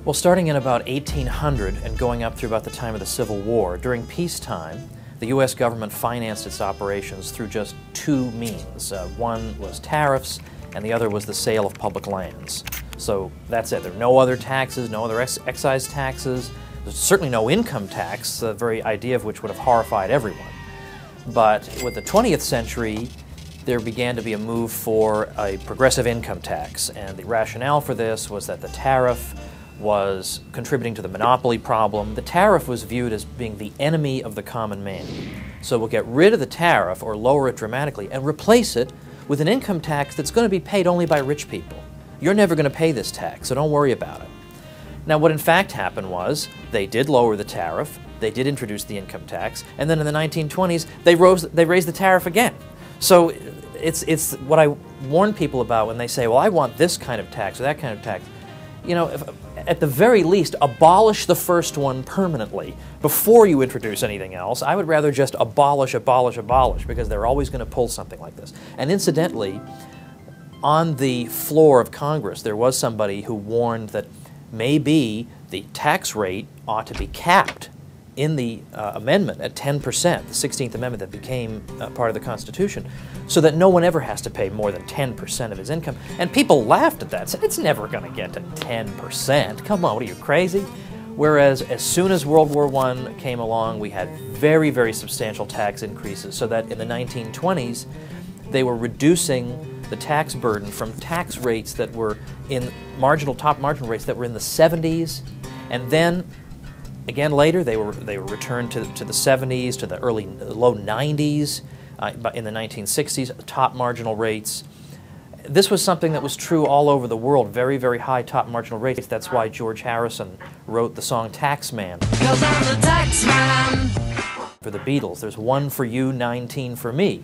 Well, starting in about 1800 and going up through about the time of the Civil War, during peacetime, the U.S. government financed its operations through just two means. One was tariffs, and the other was the sale of public lands. So that's it. There were no other taxes, no other excise taxes. There's certainly no income tax, the very idea of which would have horrified everyone. But with the 20th century, there began to be a move for a progressive income tax, and the rationale for this was that the tariff was contributing to the monopoly problem. The tariff was viewed as being the enemy of the common man. So we'll get rid of the tariff or lower it dramatically and replace it with an income tax that's going to be paid only by rich people. You're never going to pay this tax, so don't worry about it. Now, what in fact happened was they did lower the tariff, they did introduce the income tax, and then in the 1920s they raised the tariff again. So it's what I warn people about when they say, well, I want this kind of tax or that kind of tax. You know, at the very least, abolish the first one permanently before you introduce anything else. I would rather just abolish, because they're always going to pull something like this. And incidentally, on the floor of Congress, there was somebody who warned that maybe the tax rate ought to be capped in the amendment at 10%, the 16th Amendment that became part of the Constitution, so that no one ever has to pay more than 10% of his income. And people laughed at that, said, it's never going to get to 10%. Come on, what are you, crazy? Whereas as soon as World War I came along, we had very, very substantial tax increases, so that in the 1920s, they were reducing the tax burden from tax rates that were in top marginal rates that were in the 70s, and then again later they were returned to the 70s, to the low 90s, in the 1960s, top marginal rates. This was something that was true all over the world, very, very high top marginal rates. That's why George Harrison wrote the song TaxMan. 'Cause I'm the tax man. For the Beatles, there's 1 for you, 19 for me.